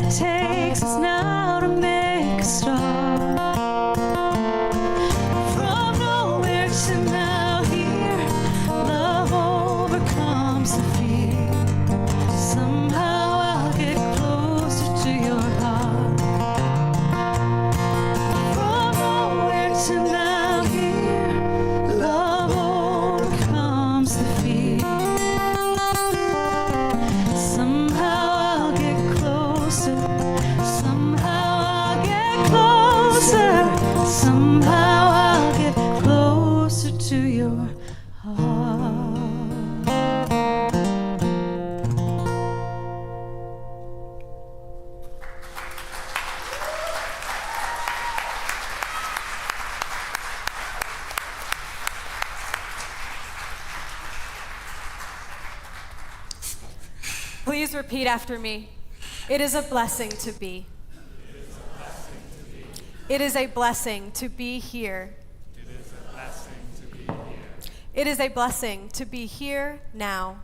it takes us now to make a start. From nowhere to now here, love overcomes the fear. Somehow I'll get closer to your heart. From nowhere to now here, love overcomes the fear. Somehow I'll get closer. Somehow I'll get closer. Somehow I'll get closer to your heart. Please repeat after me. It is a blessing to be. It is a blessing to be here. It is a blessing to be here now.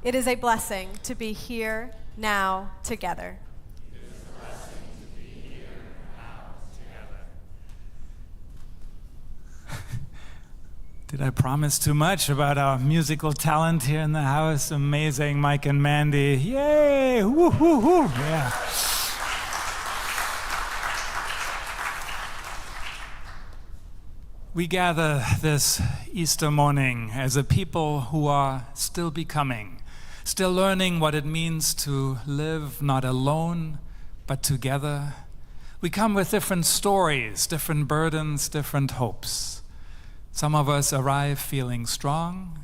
It is a blessing to be here now together. Did I promise too much about our musical talent here in the house? Amazing, Mike and Mandy. Yay! Woo, woo, woo. Yeah. We gather this Easter morning as a people who are still becoming, still learning what it means to live not alone, but together. We come with different stories, different burdens, different hopes. Some of us arrive feeling strong.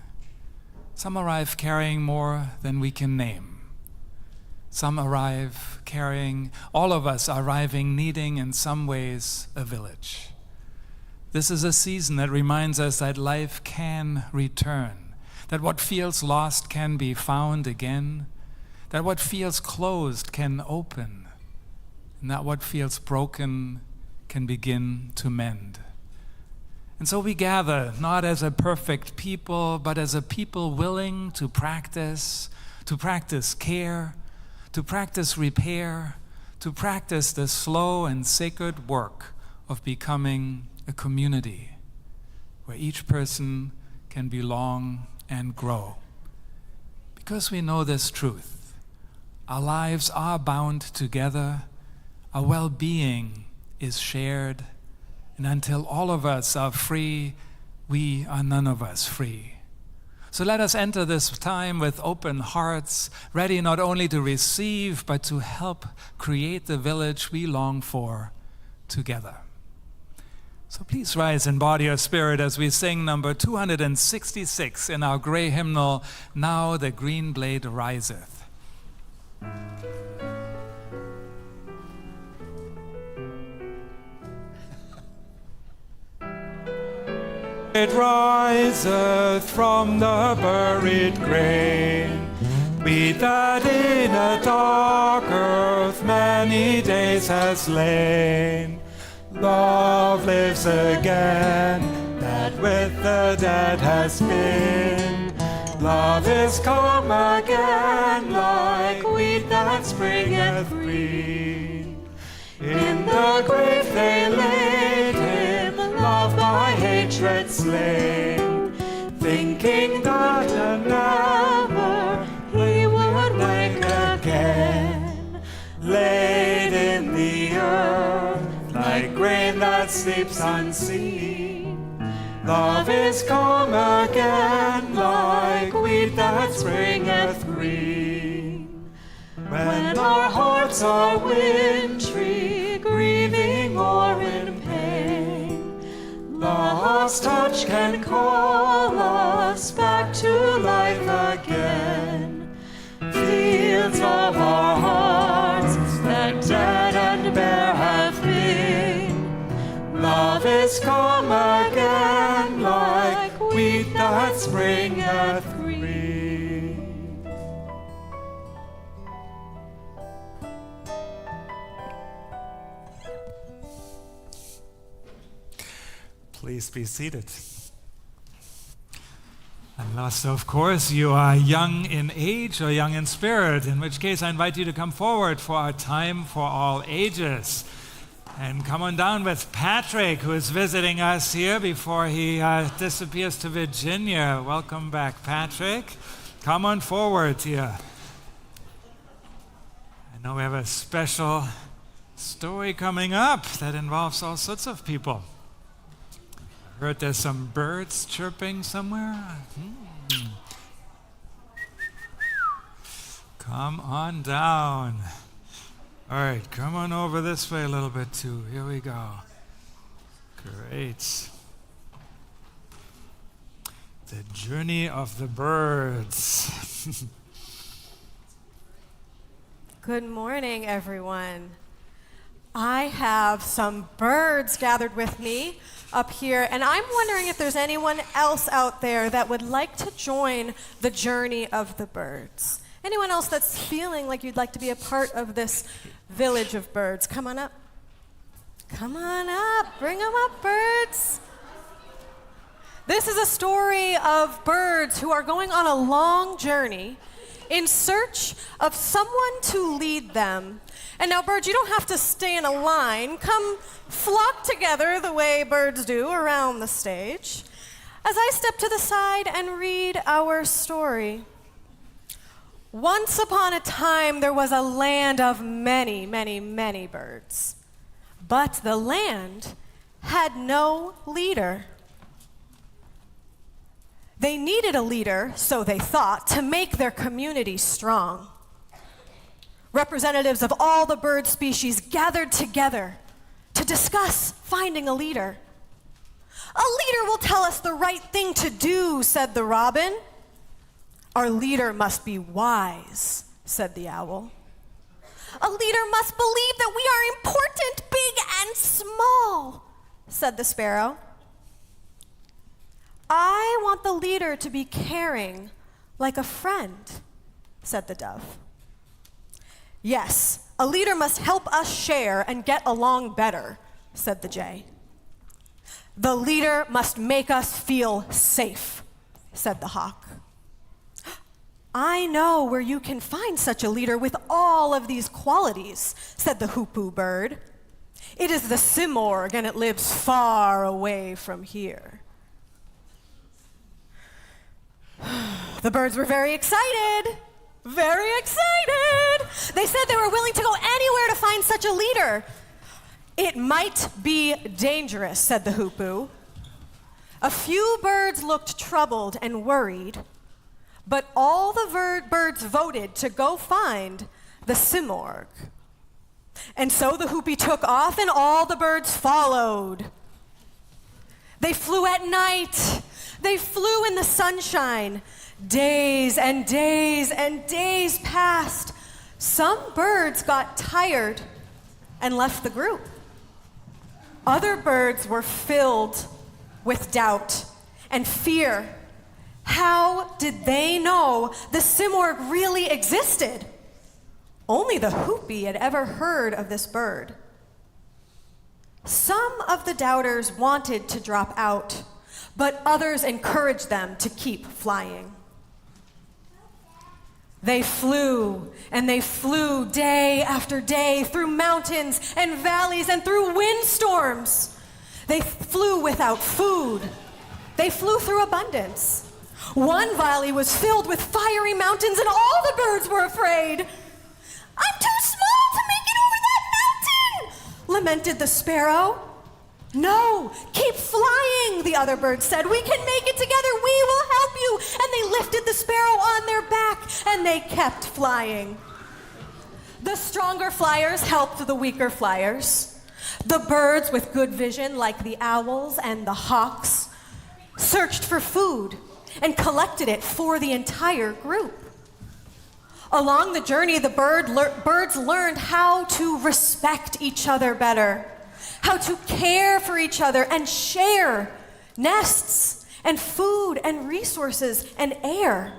Some arrive carrying more than we can name. Some arrive carrying, all of us arriving needing in some ways a village. This is a season that reminds us that life can return, that what feels lost can be found again, that what feels closed can open, and that what feels broken can begin to mend. And so we gather not as a perfect people, but as a people willing to practice care, to practice repair, to practice the slow and sacred work of becoming a community where each person can belong and grow. Because we know this truth, our lives are bound together, our well-being is shared, and until all of us are free, we are none of us free. So let us enter this time with open hearts, ready not only to receive, but to help create the village we long for together. So please rise in body or spirit as we sing number 266 in our gray hymnal, Now the Green Blade Riseth. It riseth from the buried grain, we that in a dark earth many days has lain. Love lives again, that with the dead has been. Love is come again, like wheat that springeth green. In the grave they laid him, love by hatred slain, thinking that never he would wake again. Laid in the earth, like grain that sleeps unseen. Love is come again, like wheat that springeth green. When our hearts are wintry, grieving or in pain, love's touch can call us back to life again. Fields of our hearts that dead and bare have been, love is come again, like wheat that springeth green. Please be seated. Unless, of course, you are young in age or young in spirit, in which case I invite you to come forward for our time for all ages. And come on down with Patrick, who is visiting us here before he disappears to Virginia. Welcome back, Patrick. Come on forward here. I know we have a special story coming up that involves all sorts of people. I heard there's some birds chirping somewhere. Come on down. All right, come on over this way a little bit too. Here we go. Great. The journey of the birds. Good morning, everyone. I have some birds gathered with me up here, and I'm wondering if there's anyone else out there that would like to join the journey of the birds. Anyone else that's feeling like you'd like to be a part of this village of birds? Come on up. Come on up. Bring them up, birds. This is a story of birds who are going on a long journey in search of someone to lead them. And now, birds, you don't have to stay in a line. Come flock together the way birds do around the stage as I step to the side and read our story. Once upon a time, there was a land of many, many, many birds. But the land had no leader. They needed a leader, so they thought, to make their community strong. Representatives of all the bird species gathered together to discuss finding a leader. A leader will tell us the right thing to do, said the robin. Our leader must be wise, said the owl. A leader must believe that we are important, big and small, said the sparrow. I want the leader to be caring, like a friend, said the dove. Yes, a leader must help us share and get along better, said the jay. The leader must make us feel safe, said the hawk. I know where you can find such a leader with all of these qualities, said the hoopoe bird. It is the simorg, and it lives far away from here. The birds were very excited. Very excited. They said they were willing to go anywhere to find such a leader. It might be dangerous, said the hoopoe. A few birds looked troubled and worried, but all the birds voted to go find the simorg. And so the hoopie took off, and all the birds followed. They flew at night. They flew in the sunshine. Days and days and days passed. Some birds got tired and left the group. Other birds were filled with doubt and fear. How did they know the simorg really existed? Only the hoopie had ever heard of this bird. Some of the doubters wanted to drop out, but others encouraged them to keep flying. They flew, and they flew day after day through mountains and valleys and through windstorms. They flew without food. They flew through abundance. One valley was filled with fiery mountains, and all the birds were afraid. I'm too small to make it over that mountain, lamented the sparrow. No, keep flying, the other birds said. We can make it together. We will help you. And they lifted the sparrow on their back, and they kept flying. The stronger flyers helped the weaker flyers. The birds with good vision, like the owls and the hawks, searched for food and collected it for the entire group. Along the journey, the birds learned how to respect each other better, how to care for each other and share nests and food and resources and air.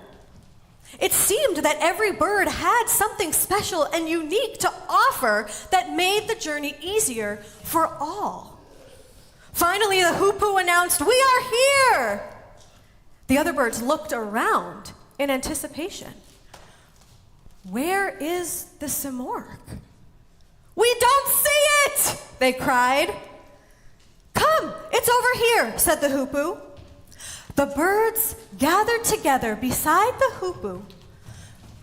It seemed that every bird had something special and unique to offer that made the journey easier for all. Finally, the hoopoe announced, "We are here!" The other birds looked around in anticipation. Where is the simorgh? We don't see it, they cried. Come, it's over here, said the hoopoe. The birds gathered together beside the hoopoe.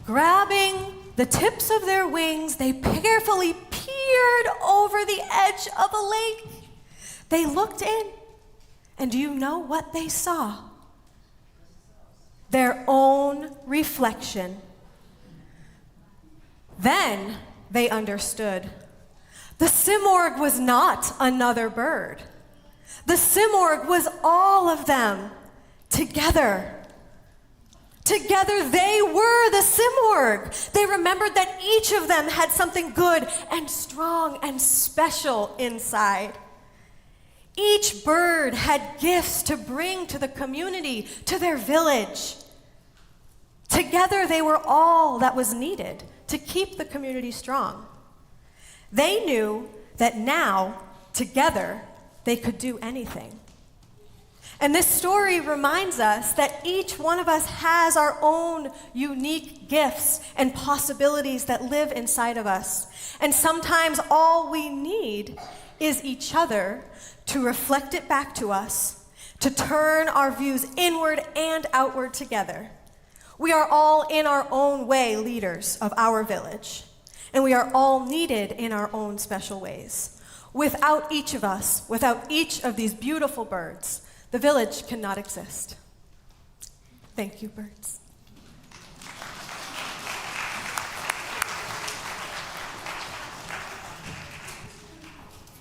Grabbing the tips of their wings, they carefully peered over the edge of a lake. They looked in, and do you know what they saw? Their own reflection. Then they understood. The simorgh was not another bird. The simorgh was all of them together. Together they were the simorgh. They remembered that each of them had something good and strong and special inside. Each bird had gifts to bring to the community, to their village. Together they were all that was needed to keep the community strong. They knew that now, together, they could do anything. And this story reminds us that each one of us has our own unique gifts and possibilities that live inside of us. And sometimes all we need is each other to reflect it back to us, to turn our views inward and outward together. We are all in our own way leaders of our village, and we are all needed in our own special ways. Without each of us, without each of these beautiful birds, the village cannot exist. Thank you, birds.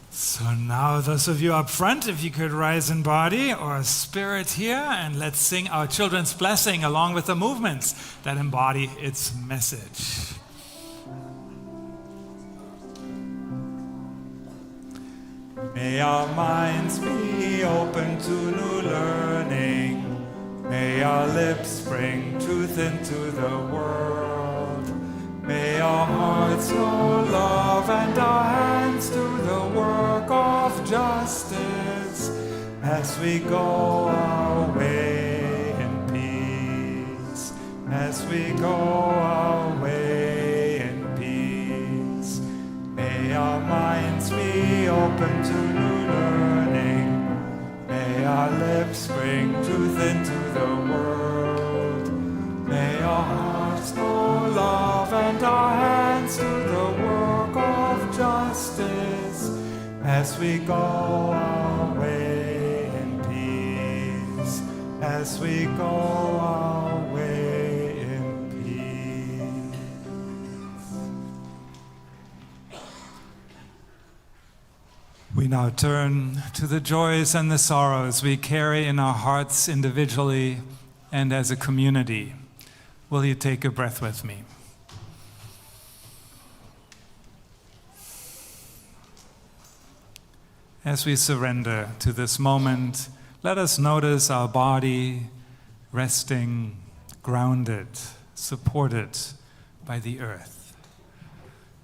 So now those of you up front, if you could rise in body or spirit here, and let's sing our children's blessing along with the movements that embody its message. May our minds be open to new learning. May our lips bring truth into the world. May our hearts know love and our hands do the work of justice as we go our way in peace. As we go our way in peace. May our minds be open to new learning. May our lips bring truth into the world. May our hearts know love and our hands do the work of justice as we go our way in peace. As we go our way in peace. We now turn to the joys and the sorrows we carry in our hearts individually and as a community. Will you take a breath with me? As we surrender to this moment, let us notice our body resting, grounded, supported by the earth.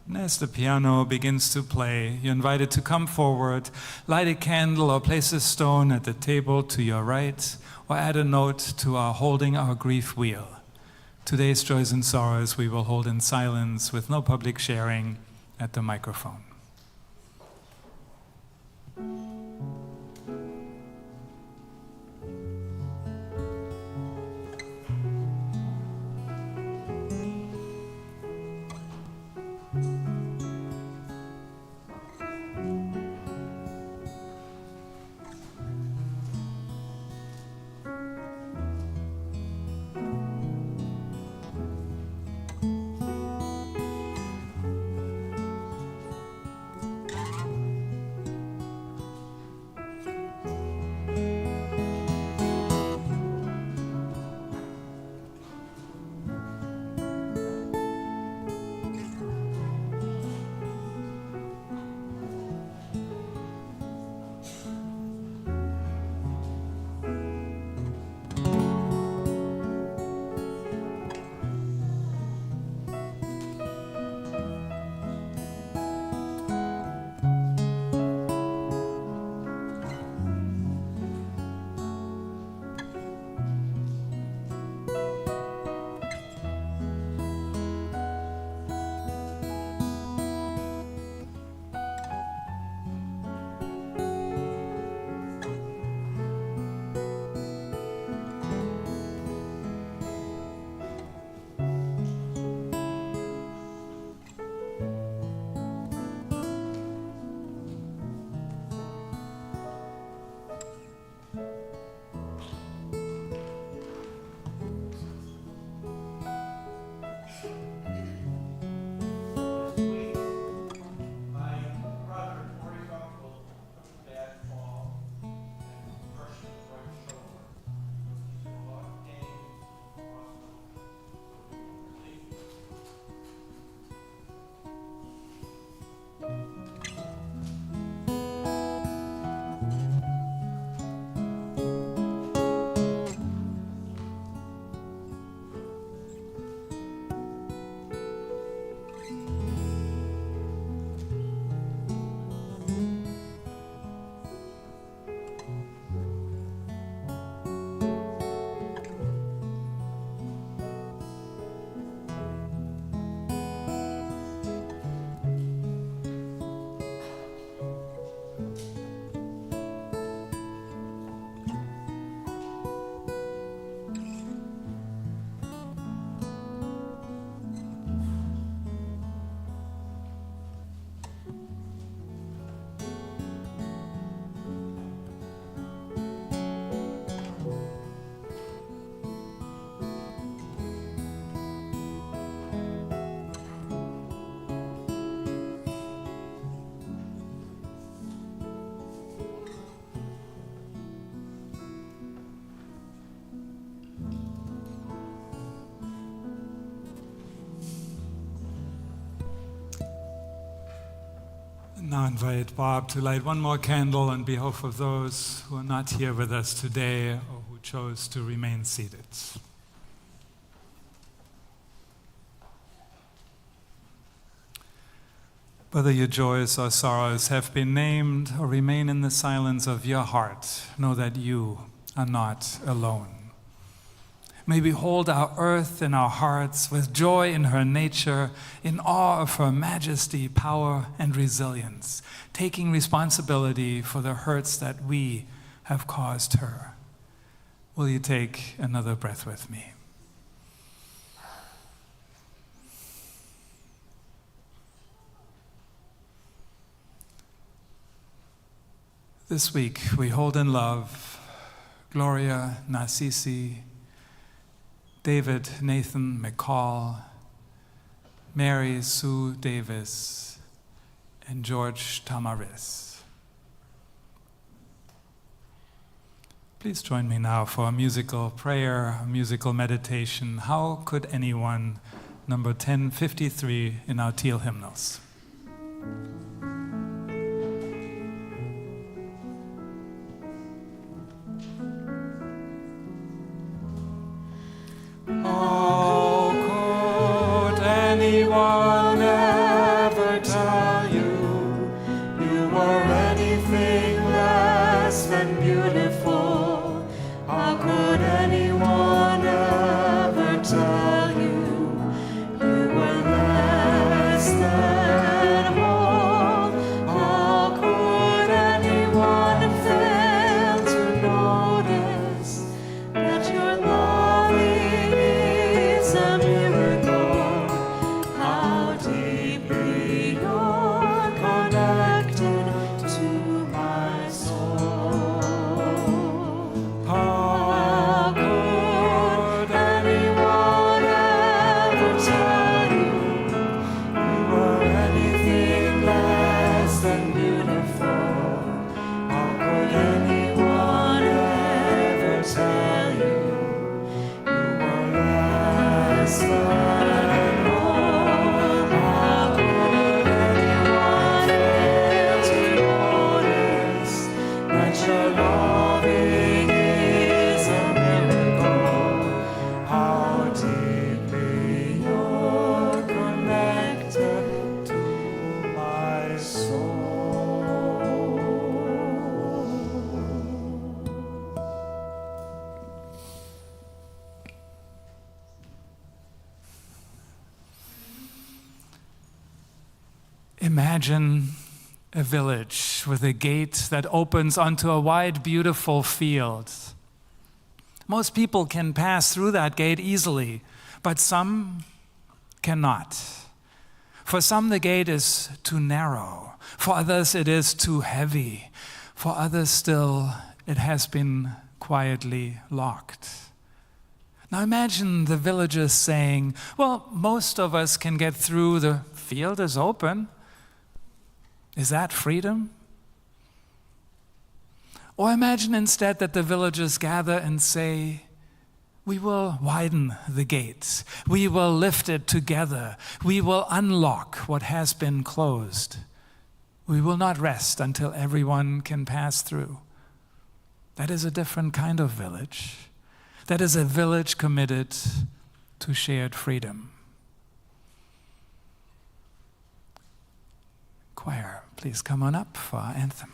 And as the piano begins to play, you're invited to come forward, light a candle or place a stone at the table to your right, or add a note to our Holding Our Grief wheel. Today's joys and sorrows we will hold in silence with no public sharing at the microphone. Now invite Bob to light one more candle on behalf of those who are not here with us today or who chose to remain seated. Whether your joys or sorrows have been named or remain in the silence of your heart, know that you are not alone. May we hold our earth in our hearts with joy in her nature, in awe of her majesty, power, and resilience, taking responsibility for the hurts that we have caused her. Will you take another breath with me? This week we hold in love Gloria Narcisi, David Nathan McCall, Mary Sue Davis, and George Tamaris. Please join me now for a musical prayer, a musical meditation. How could anyone? Number 1053 in our teal hymnals. How could anyone ever tell you you were anything less than beautiful? How could anyone ever tell you you were less than whole? How could anyone fail to notice that your loving is a miracle? How deeply you're connected to my soul. How could anyone ever tell you you were anything less than beautiful? How could anyone ever tell you you were less than whole? How could anyone fail to notice that your loving is a miracle? How deeply you're connected to my soul. Imagine a village with a gate that opens onto a wide, beautiful field. Most people can pass through that gate easily, but some cannot. For some, the gate is too narrow. For others, it is too heavy. For others still, it has been quietly locked. Now imagine the villagers saying, well, most of us can get through, the field is open. Is that freedom? Or imagine instead that the villagers gather and say, we will widen the gates. We will lift it together. We will unlock what has been closed. We will not rest until everyone can pass through. That is a different kind of village. That is a village committed to shared freedom. Choir, please come on up for our anthem.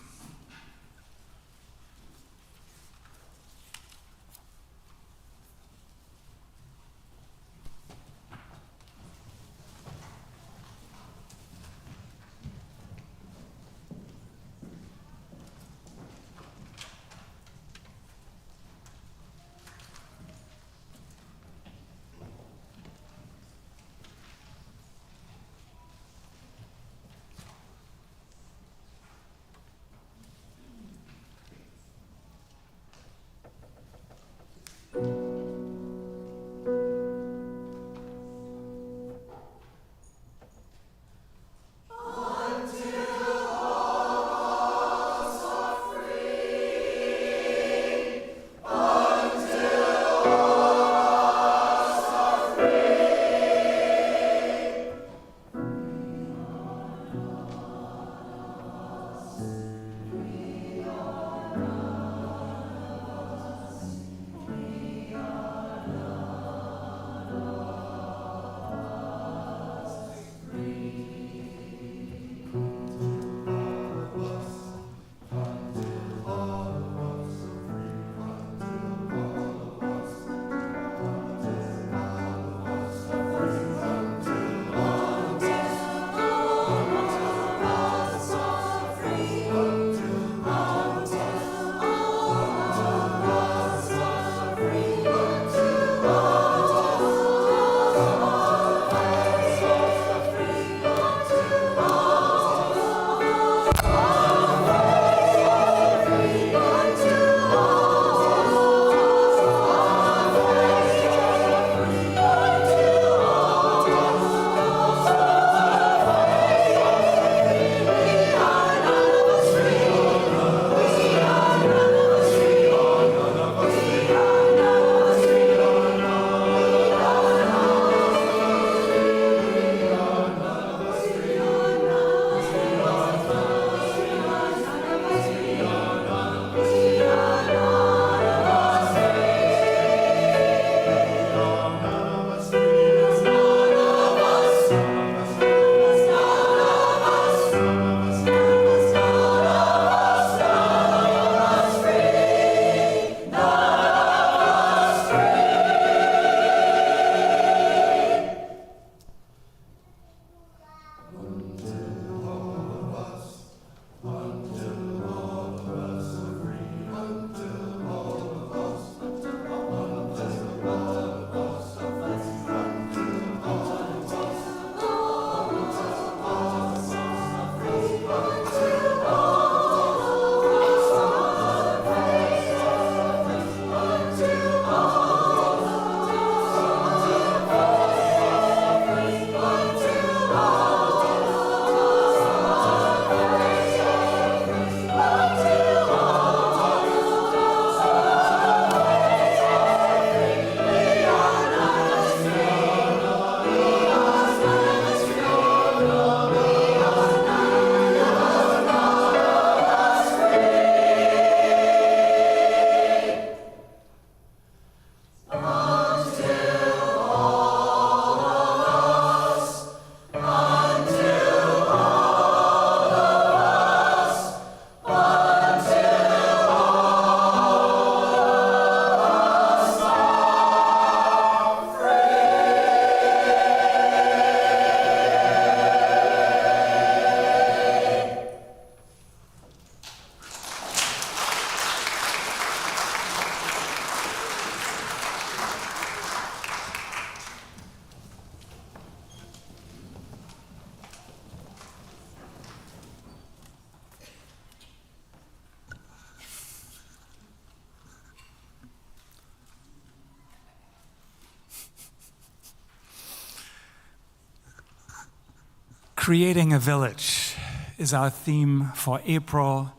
Creating a village is our theme for April.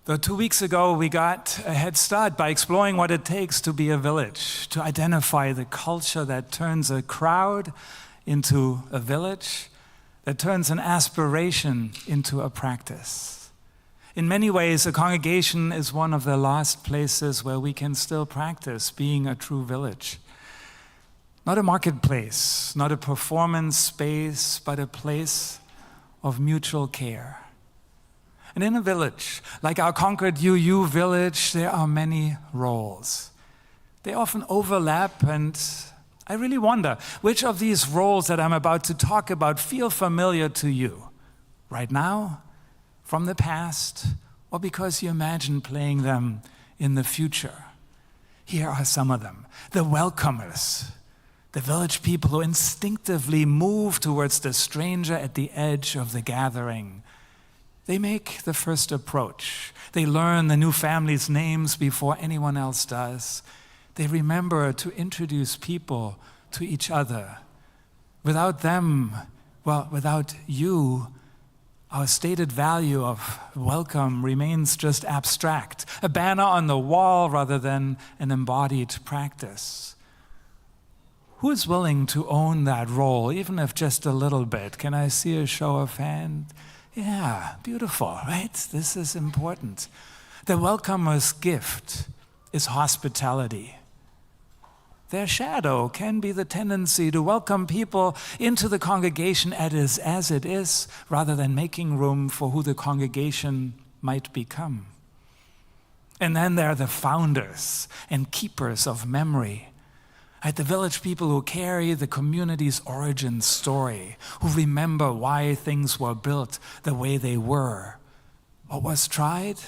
Though 2 weeks ago we got a head start by exploring what it takes to be a village, to identify the culture that turns a crowd into a village, that turns an aspiration into a practice. In many ways, a congregation is one of the last places where we can still practice being a true village. Not a marketplace, not a performance space, but a place of mutual care. And in a village, like our Concord UU village, there are many roles. They often overlap, and I really wonder which of these roles that I'm about to talk about feel familiar to you right now, from the past, or because you imagine playing them in the future. Here are some of them. The welcomers, the village people who instinctively move towards the stranger at the edge of the gathering. They make the first approach. They learn the new family's names before anyone else does. They remember to introduce people to each other. Without them, without you, our stated value of welcome remains just abstract, a banner on the wall rather than an embodied practice. Who is willing to own that role, even if just a little bit? Can I see a show of hands? Yeah, beautiful, right? This is important. The welcomer's gift is hospitality. Their shadow can be the tendency to welcome people into the congregation as it is, rather than making room for who the congregation might become. And then there are the founders and keepers of memory. Right, the village people who carry the community's origin story, who remember why things were built the way they were, what was tried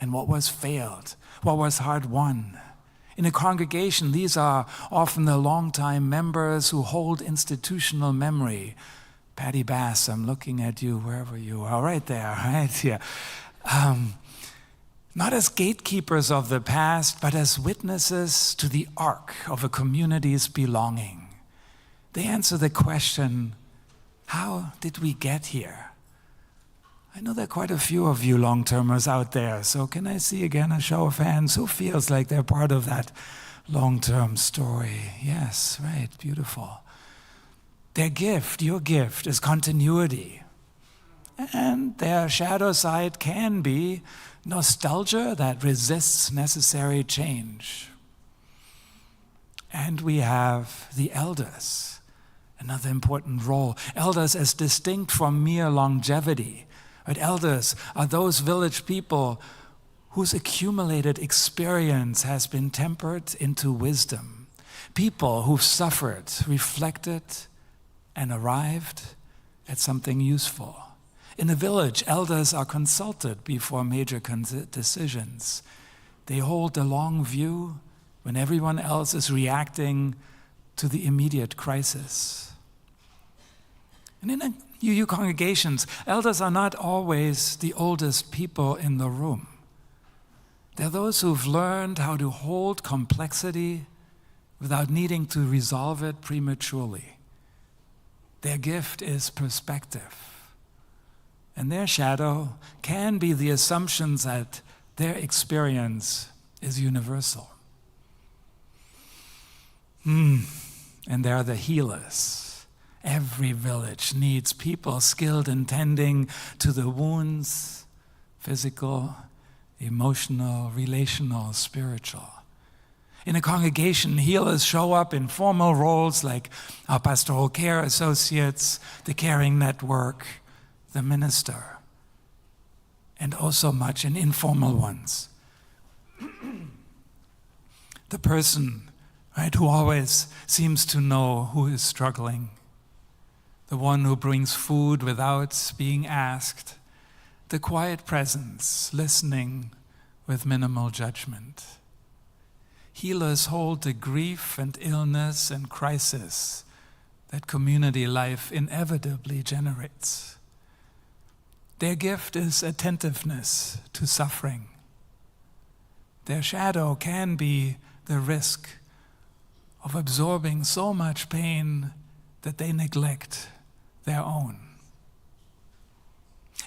and what was failed, what was hard won. In a congregation, these are often the longtime members who hold institutional memory. Patty Bass, I'm looking at you wherever you are, right there, right here. Not as gatekeepers of the past, but as witnesses to the arc of a community's belonging. They answer the question, how did we get here? I know there are quite a few of you long-termers out there, so can I see again a show of hands? Who feels like they're part of that long-term story? Yes, right, beautiful. Their gift, your gift, is continuity. And their shadow side can be nostalgia that resists necessary change. And we have the elders, another important role. Elders as distinct from mere longevity. Right? Elders are those village people whose accumulated experience has been tempered into wisdom. People who've suffered, reflected, and arrived at something useful. In a village, elders are consulted before major decisions. They hold the long view when everyone else is reacting to the immediate crisis. And in UU congregations, elders are not always the oldest people in the room. They're those who've learned how to hold complexity without needing to resolve it prematurely. Their gift is perspective. And their shadow can be the assumptions that their experience is universal. And there are the healers. Every village needs people skilled in tending to the wounds, physical, emotional, relational, spiritual. In a congregation, healers show up in formal roles like our pastoral care associates, the caring network, the minister, and also much in informal ones. The person, right, who always seems to know who is struggling, the one who brings food without being asked, the quiet presence, listening with minimal judgment. Healers hold the grief and illness and crisis that community life inevitably generates. Their gift is attentiveness to suffering. Their shadow can be the risk of absorbing so much pain that they neglect their own.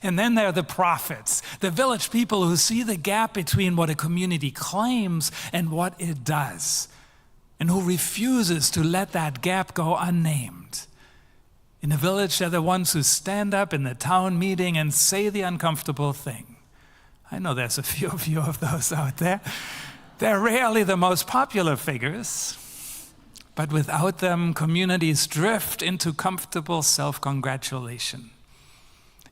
And then there are the prophets, the village people who see the gap between what a community claims and what it does, and who refuses to let that gap go unnamed. In a village, they're the ones who stand up in the town meeting and say the uncomfortable thing. I know there's a few of you of those out there. They're rarely the most popular figures, but without them, communities drift into comfortable self-congratulation.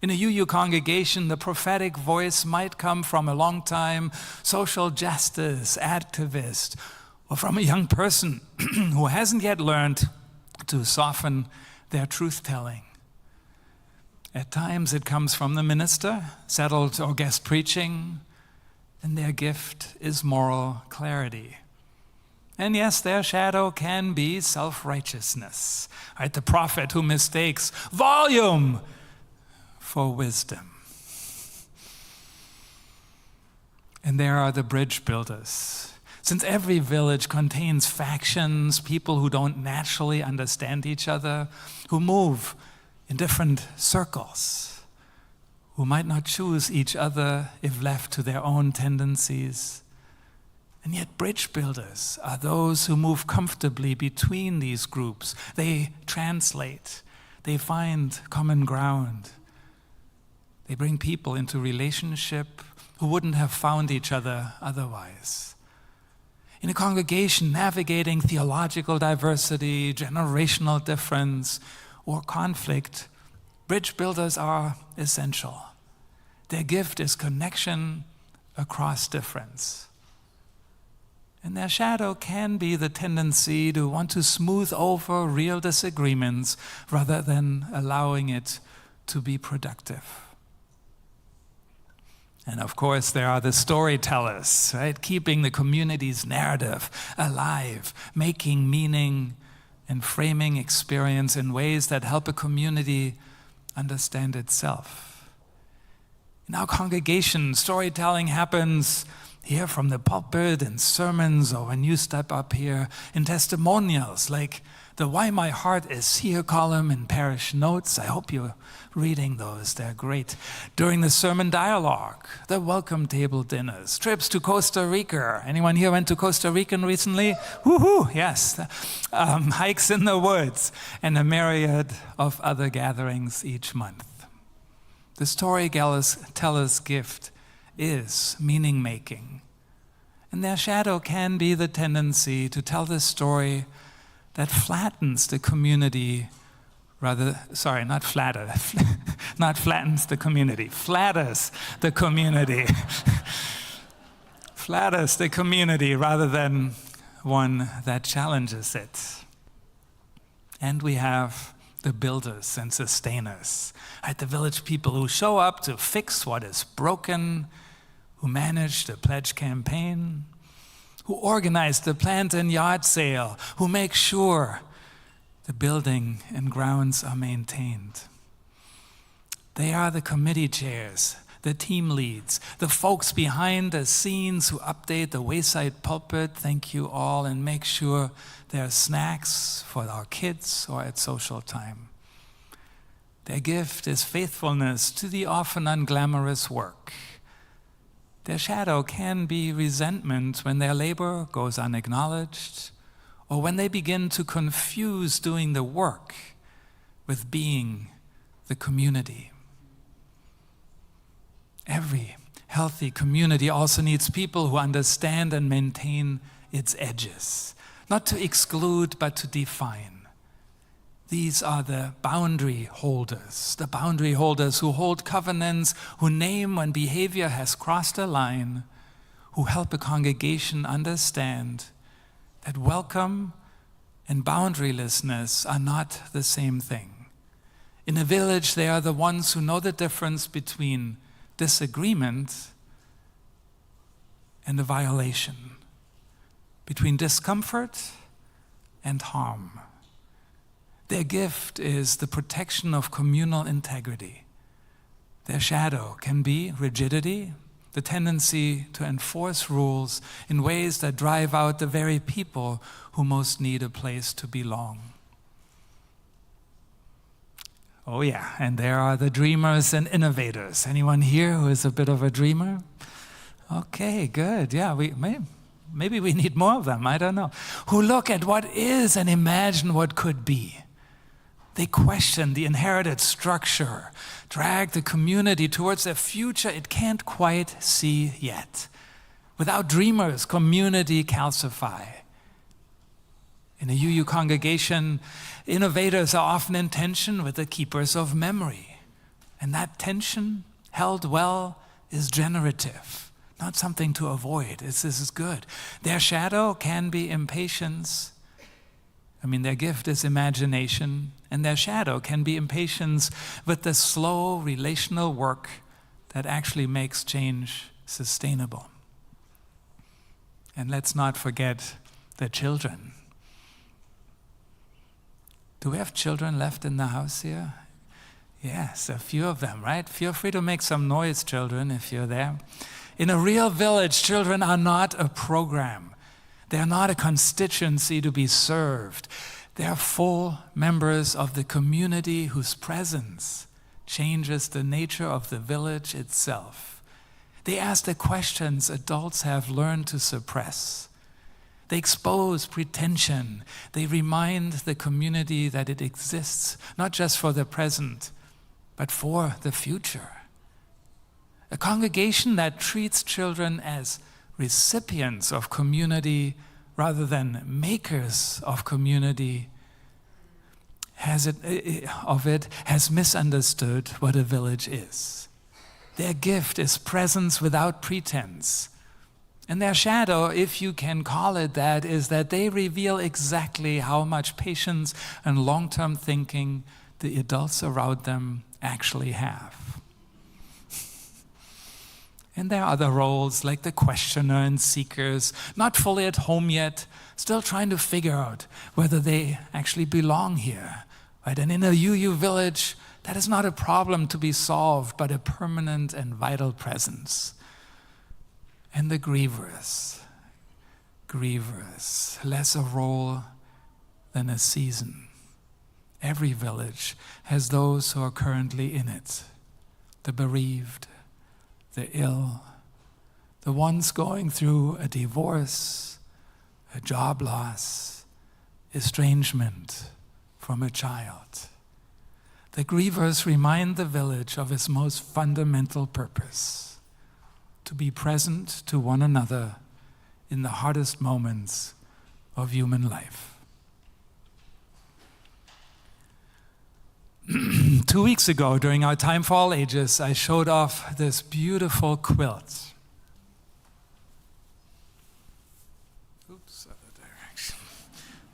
In a UU congregation, the prophetic voice might come from a long-time social justice activist, or from a young person who hasn't yet learned to soften their truth-telling. At times it comes from the minister, settled or guest preaching, and their gift is moral clarity. And yes, their shadow can be self-righteousness, right? The prophet who mistakes volume for wisdom. And there are the bridge builders. Since every village contains factions, people who don't naturally understand each other, who move in different circles, who might not choose each other if left to their own tendencies. And yet bridge builders are those who move comfortably between these groups. They translate, they find common ground. They bring people into relationship who wouldn't have found each other otherwise. In a congregation, navigating theological diversity, generational difference, or conflict, bridge builders are essential. Their gift is connection across difference. And their shadow can be the tendency to want to smooth over real disagreements rather than allowing it to be productive. And of course, there are the storytellers, right? Keeping the community's narrative alive, making meaning and framing experience in ways that help a community understand itself. In our congregation, storytelling happens here from the pulpit in sermons, or when you step up here in testimonials like the Why My Heart Is Here column in parish notes. I hope you're reading those, they're great. During the sermon dialogue, the welcome table dinners, trips to Costa Rica. Anyone here went to Costa Rica recently? Woohoo, yes. Hikes in the woods, and a myriad of other gatherings each month. The storyteller's gift is meaning-making. And their shadow can be the tendency to tell the story that flattens the community, not flattens the community, flatters the community. Flatters the community rather than one that challenges it. And we have the builders and sustainers, right? The village people who show up to fix what is broken, who manage the pledge campaign, who organize the plant and yard sale, who make sure the building and grounds are maintained. They are the committee chairs, the team leads, the folks behind the scenes who update the wayside pulpit, thank you all, and make sure there are snacks for our kids or at social time. Their gift is faithfulness to the often unglamorous work. Their shadow can be resentment when their labor goes unacknowledged, or when they begin to confuse doing the work with being the community. Every healthy community also needs people who understand and maintain its edges, not to exclude, but to define. These are the boundary holders who hold covenants, who name when behavior has crossed a line, who help a congregation understand that welcome and boundarylessness are not the same thing. In a village, they are the ones who know the difference between disagreement and a violation, between discomfort and harm. Their gift is the protection of communal integrity. Their shadow can be rigidity, the tendency to enforce rules in ways that drive out the very people who most need a place to belong. Oh yeah, and there are the dreamers and innovators. Anyone here who is a bit of a dreamer? Okay, good. Yeah, maybe we need more of them, I don't know. Who look at what is and imagine what could be. They question the inherited structure, drag the community towards a future it can't quite see yet. Without dreamers, community calcify. In a UU congregation, innovators are often in tension with the keepers of memory. And that tension, held well, is generative, not something to avoid. This is good. Their shadow can be impatience. Their gift is imagination, and their shadow can be impatience with the slow relational work that actually makes change sustainable. And let's not forget the children. Do we have children left in the house here? Yes, a few of them, right? Feel free to make some noise, children, if you're there. In a real village, children are not a program. They are not a constituency to be served. They are full members of the community whose presence changes the nature of the village itself. They ask the questions adults have learned to suppress. They expose pretension. They remind the community that it exists, not just for the present, but for the future. A congregation that treats children as recipients of community rather than makers of community has misunderstood what a village is. Their gift is presence without pretense. And their shadow, if you can call it that, is that they reveal exactly how much patience and long-term thinking the adults around them actually have. And there are other roles like the questioner and seekers, not fully at home yet, still trying to figure out whether they actually belong here. Right? And in a UU village, that is not a problem to be solved, but a permanent and vital presence. And the grievers, less a role than a season. Every village has those who are currently in it, the bereaved, the ill, the ones going through a divorce, a job loss, estrangement from a child. The grievers remind the village of its most fundamental purpose, to be present to one another in the hardest moments of human life. 2 weeks ago, during our Time for All Ages, I showed off this beautiful quilt. Oops, other direction.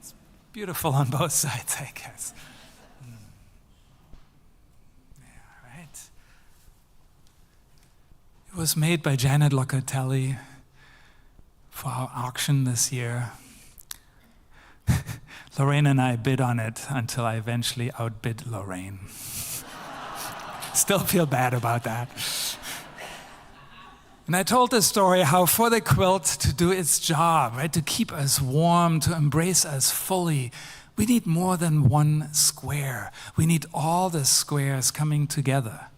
It's beautiful on both sides, I guess. Yeah, right. It was made by Janet Locatelli for our auction this year. Lorraine and I bid on it until I eventually outbid Lorraine. Still feel bad about that. And I told the story how for the quilt to do its job, right, to keep us warm, to embrace us fully, we need more than one square. We need all the squares coming together.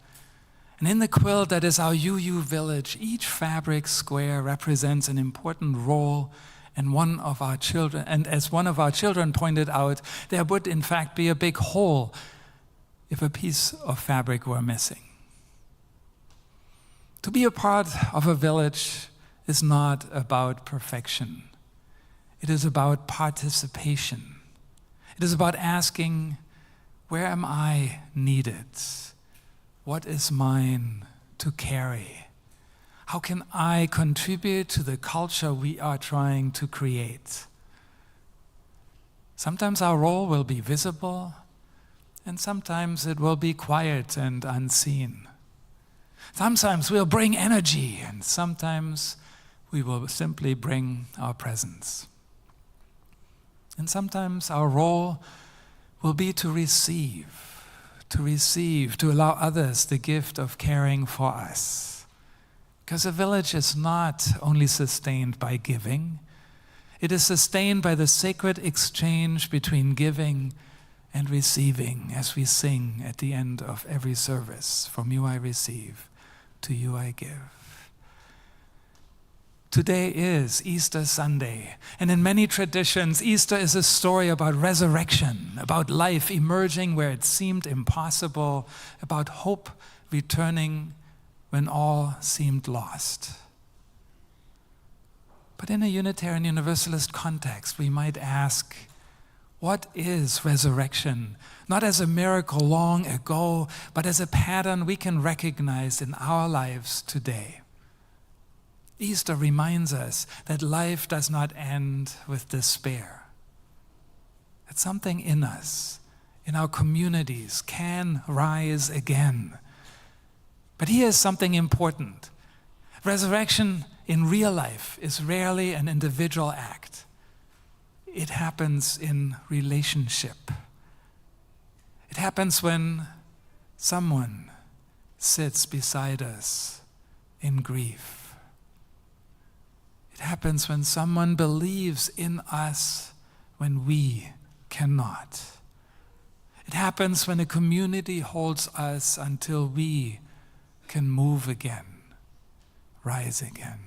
And in the quilt that is our UU village, each fabric square represents an important role. And as one of our children pointed out, there would in fact be a big hole if a piece of fabric were missing. To be a part of a village is not about perfection. It is about participation. It is about asking, where am I needed? What is mine to carry? How can I contribute to the culture we are trying to create? Sometimes our role will be visible, and sometimes it will be quiet and unseen. Sometimes we'll bring energy, and sometimes we will simply bring our presence. And sometimes our role will be to receive, to allow others the gift of caring for us. Because a village is not only sustained by giving, it is sustained by the sacred exchange between giving and receiving as we sing at the end of every service. From you I receive, to you I give. Today is Easter Sunday, and in many traditions, Easter is a story about resurrection, about life emerging where it seemed impossible, about hope returning when all seemed lost. But in a Unitarian Universalist context, we might ask, what is resurrection? Not as a miracle long ago, but as a pattern we can recognize in our lives today. Easter reminds us that life does not end with despair. That something in us, in our communities, can rise again. But here's something important. Resurrection in real life is rarely an individual act. It happens in relationship. It happens when someone sits beside us in grief. It happens when someone believes in us when we cannot. It happens when a community holds us until we can move again, rise again.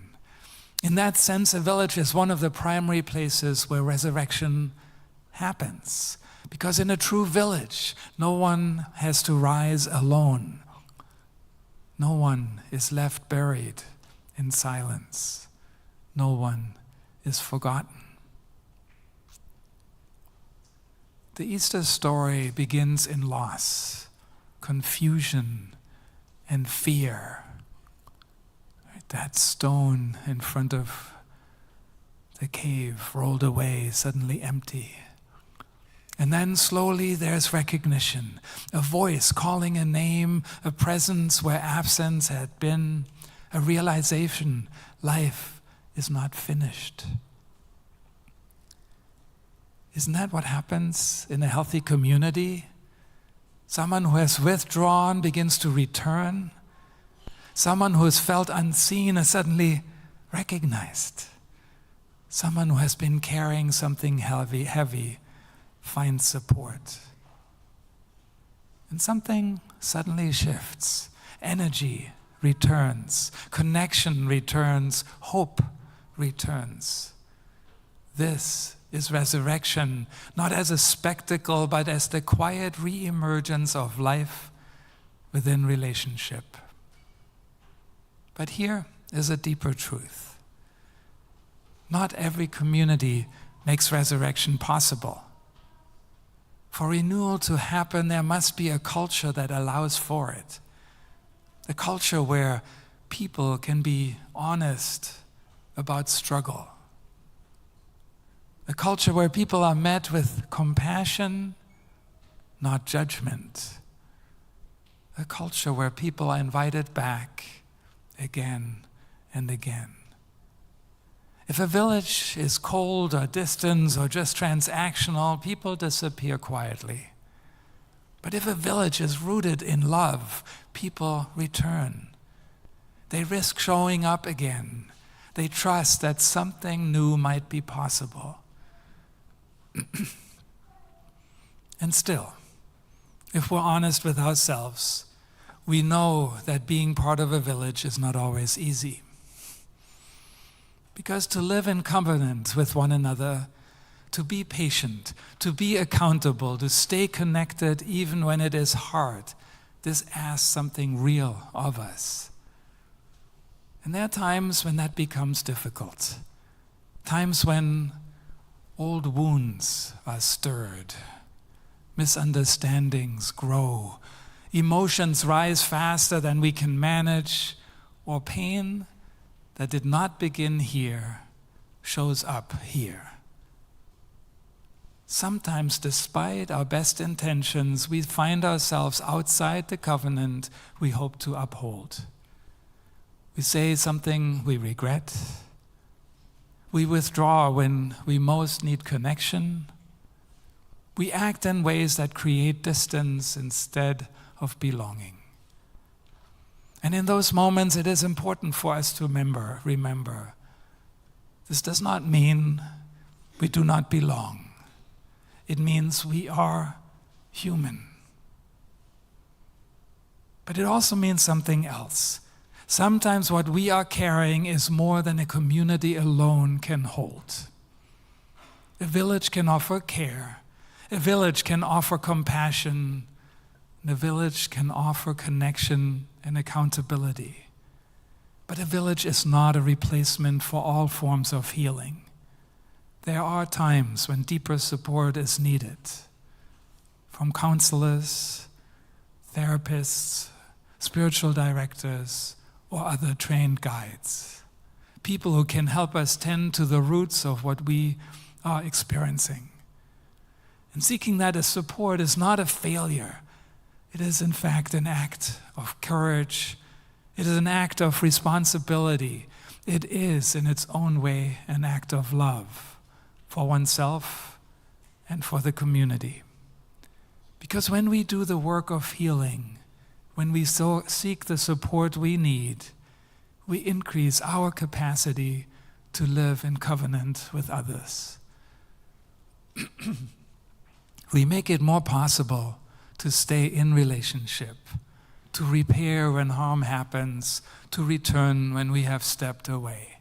In that sense, a village is one of the primary places where resurrection happens. Because in a true village, no one has to rise alone. No one is left buried in silence. No one is forgotten. The Easter story begins in loss, confusion, and fear. That stone in front of the cave rolled away, suddenly empty. And then slowly there's recognition, a voice calling a name, a presence where absence had been, a realization life is not finished. Isn't that what happens in a healthy community? Someone who has withdrawn begins to return. Someone who has felt unseen is suddenly recognized. Someone who has been carrying something heavy finds support. And something suddenly shifts. Energy returns. Connection returns. Hope returns. This is resurrection, not as a spectacle, but as the quiet re-emergence of life within relationship. But here is a deeper truth. Not every community makes resurrection possible. For renewal to happen, there must be a culture that allows for it. A culture where people can be honest about struggle. A culture where people are met with compassion, not judgment. A culture where people are invited back again and again. If a village is cold or distant or just transactional, people disappear quietly. But if a village is rooted in love, people return. They risk showing up again. They trust that something new might be possible. And still, if we're honest with ourselves, we know that being part of a village is not always easy. Because to live in covenant with one another, to be patient, to be accountable, to stay connected even when it is hard, this asks something real of us. And there are times when that becomes difficult. Times when old wounds are stirred, misunderstandings grow, emotions rise faster than we can manage, or pain that did not begin here shows up here. Sometimes, despite our best intentions, we find ourselves outside the covenant we hope to uphold. We say something we regret. We withdraw when we most need connection. We act in ways that create distance instead of belonging. And in those moments, it is important for us to remember, this does not mean we do not belong. It means we are human. But it also means something else. Sometimes what we are carrying is more than a community alone can hold. A village can offer care. A village can offer compassion. And a village can offer connection and accountability. But a village is not a replacement for all forms of healing. There are times when deeper support is needed from counselors, therapists, spiritual directors, or other trained guides. People who can help us tend to the roots of what we are experiencing. And seeking that as support is not a failure. It is, in fact, an act of courage. It is an act of responsibility. It is, in its own way, an act of love for oneself and for the community. Because when we do the work of healing, when we seek the support we need, we increase our capacity to live in covenant with others. We make it more possible to stay in relationship, to repair when harm happens, to return when we have stepped away.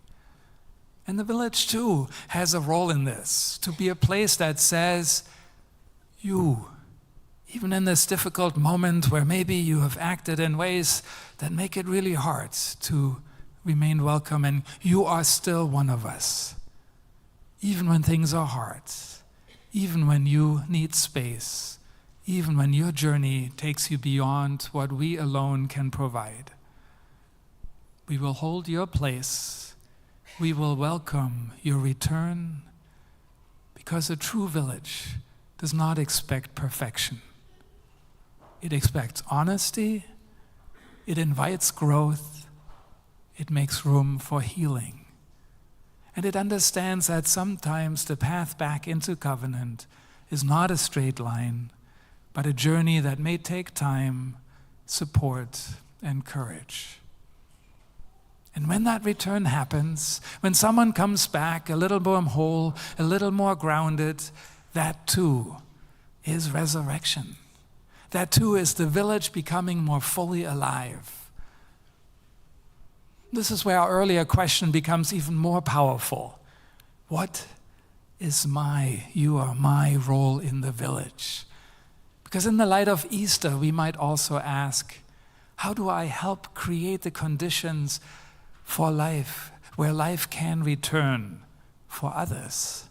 And the village, too, has a role in this, to be a place that says, you, even in this difficult moment where maybe you have acted in ways that make it really hard to remain welcome, and you are still one of us. Even when things are hard, even when you need space, even when your journey takes you beyond what we alone can provide. We will hold your place. We will welcome your return, because a true village does not expect perfection. It expects honesty, it invites growth, it makes room for healing. And it understands that sometimes the path back into covenant is not a straight line, but a journey that may take time, support, and courage. And when that return happens, when someone comes back a little more whole, a little more grounded, that too is resurrection. That too is the village becoming more fully alive. This is where our earlier question becomes even more powerful. What is my role in the village? Because in the light of Easter, we might also ask, how do I help create the conditions for life, where life can return for others?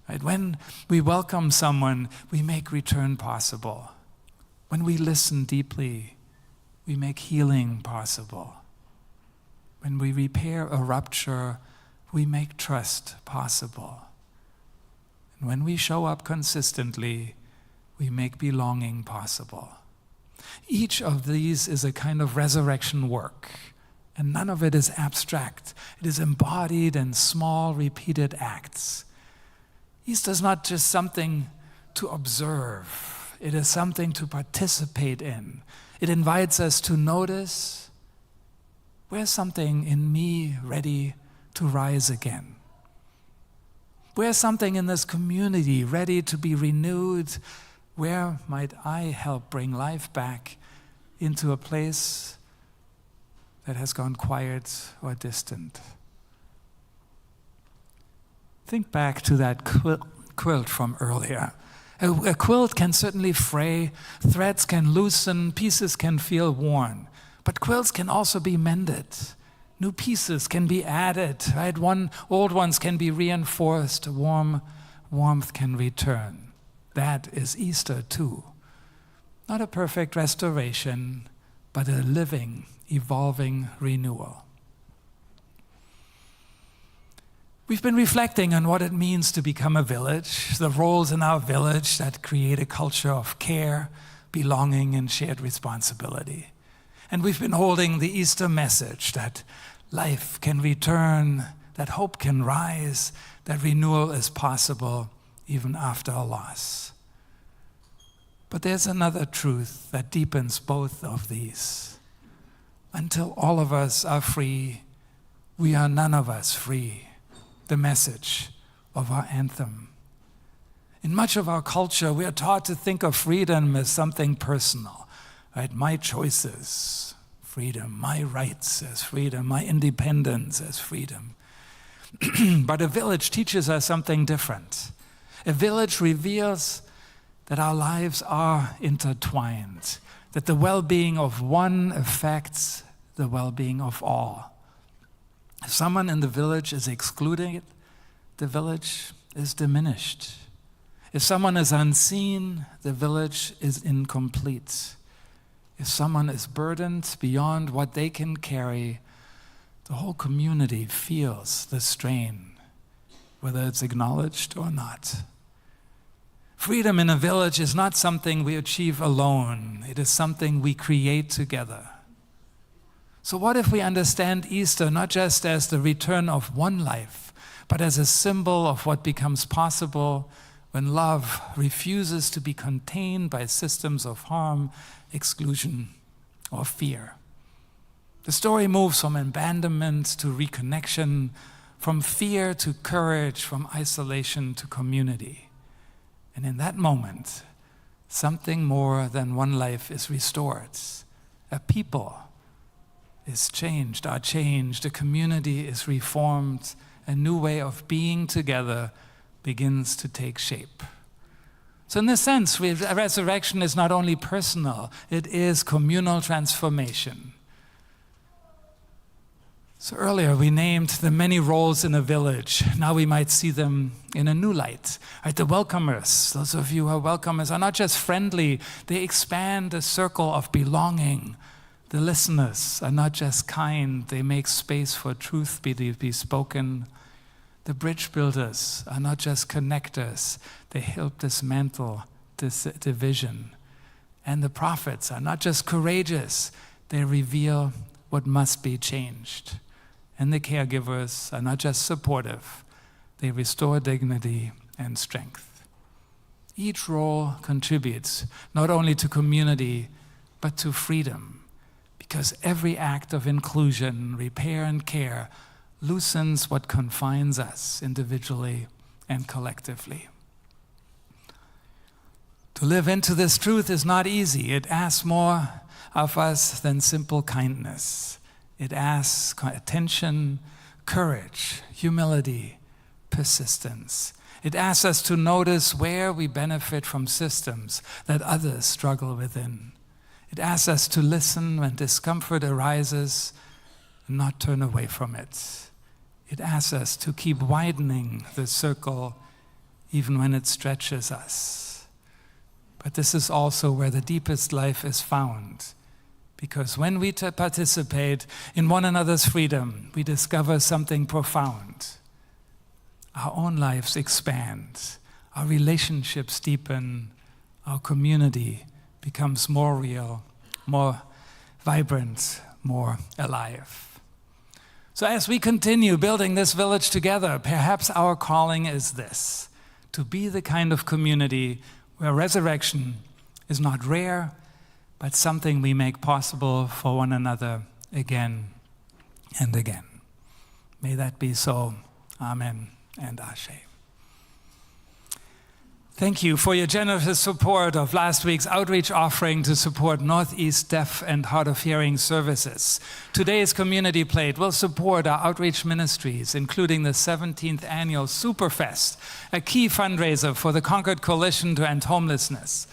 Right? When we welcome someone, we make return possible. When we listen deeply, we make healing possible. When we repair a rupture, we make trust possible. And when we show up consistently, we make belonging possible. Each of these is a kind of resurrection work, and none of it is abstract. It is embodied in small, repeated acts. Easter is not just something to observe. It is something to participate in. It invites us to notice, where's something in me ready to rise again? Where's something in this community ready to be renewed? Where might I help bring life back into a place that has gone quiet or distant? Think back to that quilt from earlier. A quilt can certainly fray, threads can loosen, pieces can feel worn, but quilts can also be mended. New pieces can be added, right? Old ones can be reinforced, warmth can return. That is Easter too. Not a perfect restoration, but a living, evolving renewal. We've been reflecting on what it means to become a village, the roles in our village that create a culture of care, belonging, and shared responsibility. And we've been holding the Easter message that life can return, that hope can rise, that renewal is possible even after a loss. But there's another truth that deepens both of these. Until all of us are free, we are none of us free. The message of our anthem. In much of our culture, we are taught to think of freedom as something personal, right? My choices, freedom, my rights as freedom, my independence as freedom. But a village teaches us something different. A village reveals that our lives are intertwined, that the well-being of one affects the well-being of all. If someone in the village is excluded, the village is diminished. If someone is unseen, the village is incomplete. If someone is burdened beyond what they can carry, the whole community feels the strain, whether it's acknowledged or not. Freedom in a village is not something we achieve alone. It is something we create together. So what if we understand Easter not just as the return of one life, but as a symbol of what becomes possible when love refuses to be contained by systems of harm, exclusion, or fear? The story moves from abandonment to reconnection, from fear to courage, from isolation to community. And in that moment, something more than one life is restored. A people is changed, are changed, a community is reformed, a new way of being together begins to take shape. So in this sense, resurrection is not only personal, it is communal transformation. So earlier we named the many roles in a village. Now we might see them in a new light. Right? The welcomers, those of you who are welcomers, are not just friendly, they expand the circle of belonging. The listeners are not just kind, they make space for truth be spoken. The bridge builders are not just connectors, they help dismantle this division. And the prophets are not just courageous, they reveal what must be changed. And the caregivers are not just supportive, they restore dignity and strength. Each role contributes not only to community, but to freedom, because every act of inclusion, repair, and care loosens what confines us individually and collectively. To live into this truth is not easy. It asks more of us than simple kindness. It asks attention, courage, humility, persistence. It asks us to notice where we benefit from systems that others struggle within. It asks us to listen when discomfort arises and not turn away from it. It asks us to keep widening the circle even when it stretches us. But this is also where the deepest life is found. Because when we participate in one another's freedom, we discover something profound. Our own lives expand, our relationships deepen, our community becomes more real, more vibrant, more alive. So as we continue building this village together, perhaps our calling is this: to be the kind of community where resurrection is not rare, but something we make possible for one another again and again. May that be so. Amen and Ashe. Thank you for your generous support of last week's outreach offering to support Northeast Deaf and Hard of Hearing services. Today's community plate will support our outreach ministries, including the 17th annual Superfest, a key fundraiser for the Concord Coalition to End Homelessness.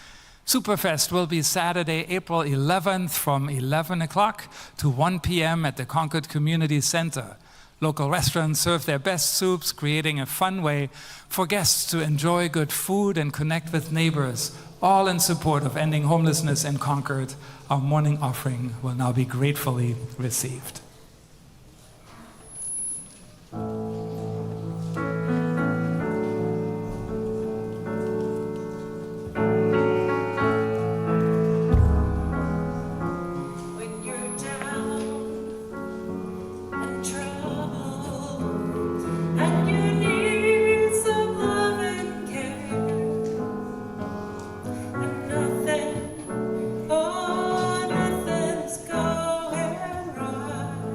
Superfest will be Saturday, April 11th from 11 o'clock to 1 p.m. at the Concord Community Center. Local restaurants serve their best soups, creating a fun way for guests to enjoy good food and connect with neighbors, all in support of ending homelessness in Concord. Our morning offering will now be gratefully received. Nothing's going right.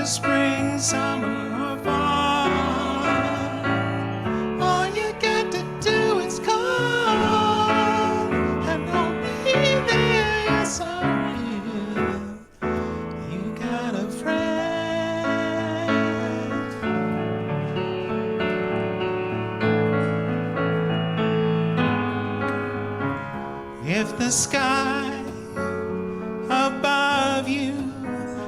spring, summer, or fall. All you got to do is call, and I'll be there. Yes, I will. You got a friend. If the sky above you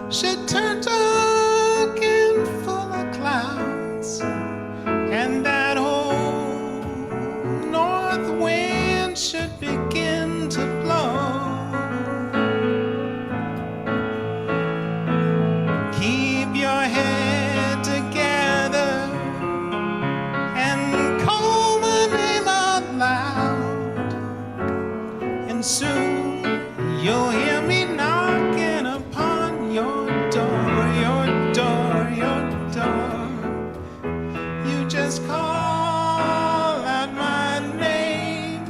should turn dark and full of clouds, and that old north wind should begin to blow, keep your head together and call my name out loud, and soon you'll hear me knocking upon your door, your door, your door. You just call out my name,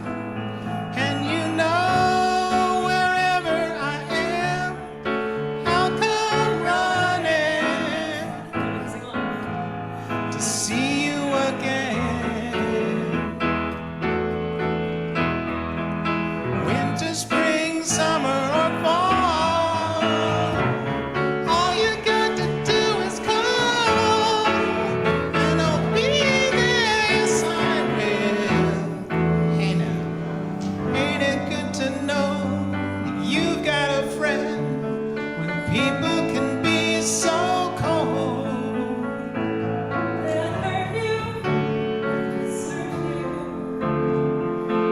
and you know wherever I am, I'll come running to see you again. Winter, spring, summer, or fall, all you got to do is call, and I'll be there. Yes, I will. Hey now, ain't it good to know you've got a friend when people can be so cold? They'll hurt you, desert you.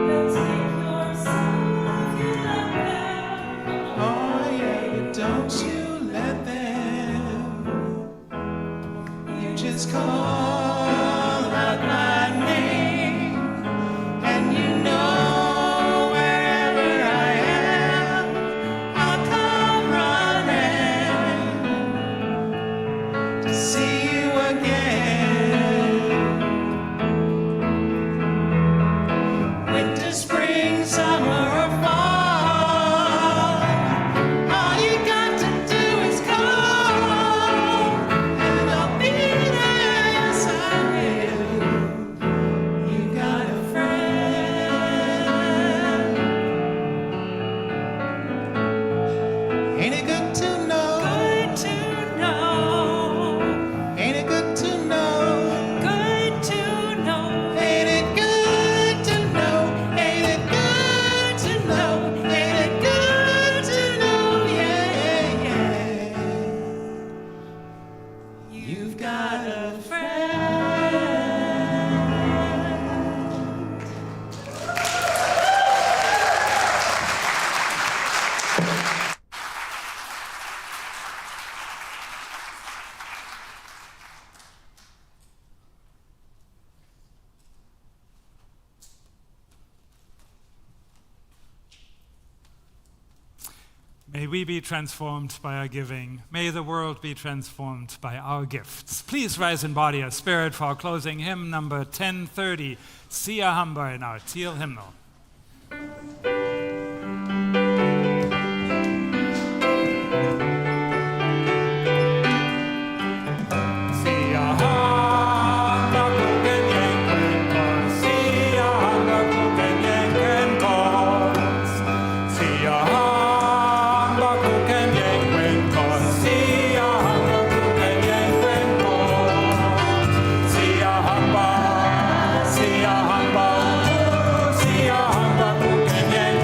They'll take your soul if you let them. Oh yeah, but don't you let them. You just call out my name, and you know wherever I am, I'll come running to see you again. Winter, spring, summer, or fall, all you got to do is call, and I'll be there. Yes, I will. You got a friend. Ain't it good to know? Good to know, Ain't it good to know? good to know, Ain't it good to know? Ain't it good to know? Ain't it good to know? Yeah, yeah. You've got a friend. May we be transformed by our giving. May the world be transformed by our gifts. Please rise in body or spirit for our closing hymn, number 1030, Sia Hamba, in our teal hymnal. Sia Hamba, kuken yenken kos. Sia Hamba, kuken yenken kos. Sia Hamba, kuken yenken kos. Sia Hamba, kuken yenken kos. Sia Hamba, Sia Hamba, Sia Hamba, kuken yenken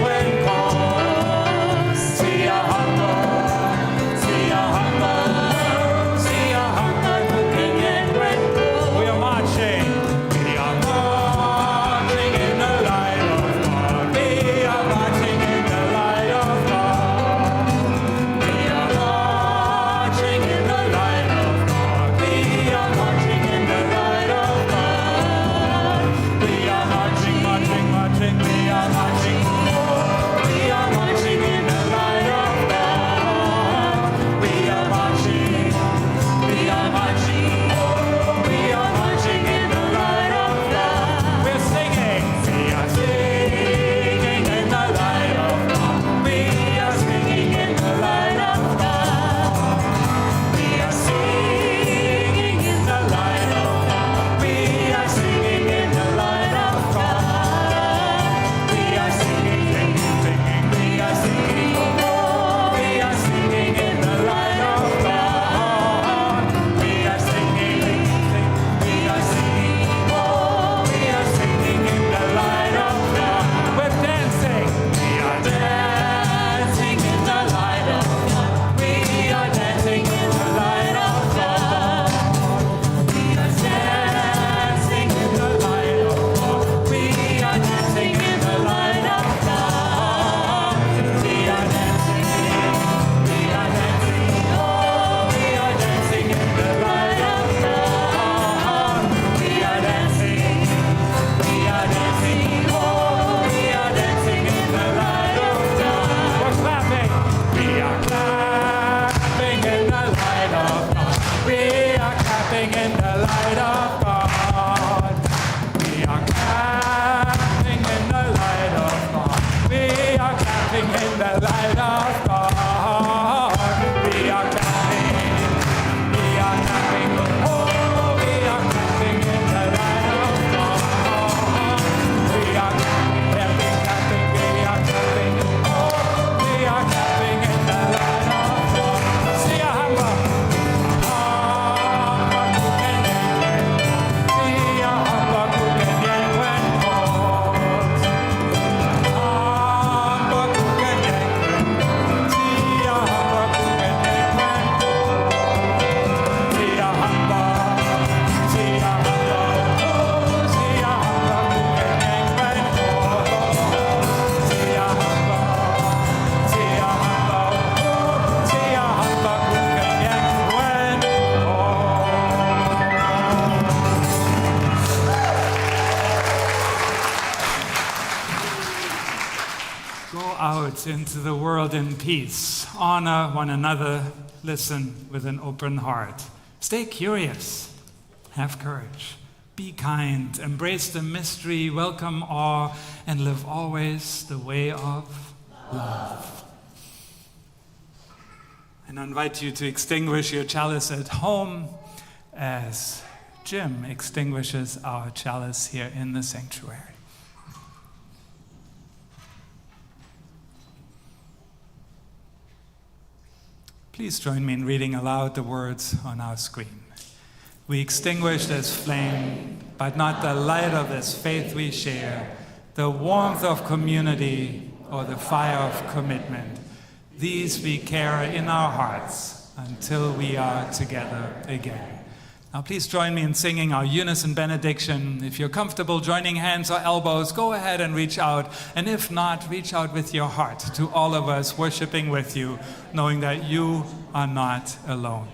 forth into the world in peace. Honor one another. Listen with an open heart. Stay curious. Have courage. Be kind. Embrace the mystery. Welcome awe. And live always the way of love. And I invite you to extinguish your chalice at home as Jim extinguishes our chalice here in the sanctuary. Please join me in reading aloud the words on our screen. We extinguish this flame, but not the light of this faith we share, the warmth of community or the fire of commitment. These we carry in our hearts until we are together again. Now please join me in singing our unison benediction. If you're comfortable joining hands or elbows, go ahead and reach out. And if not, reach out with your heart to all of us worshiping with you, knowing that you are not alone.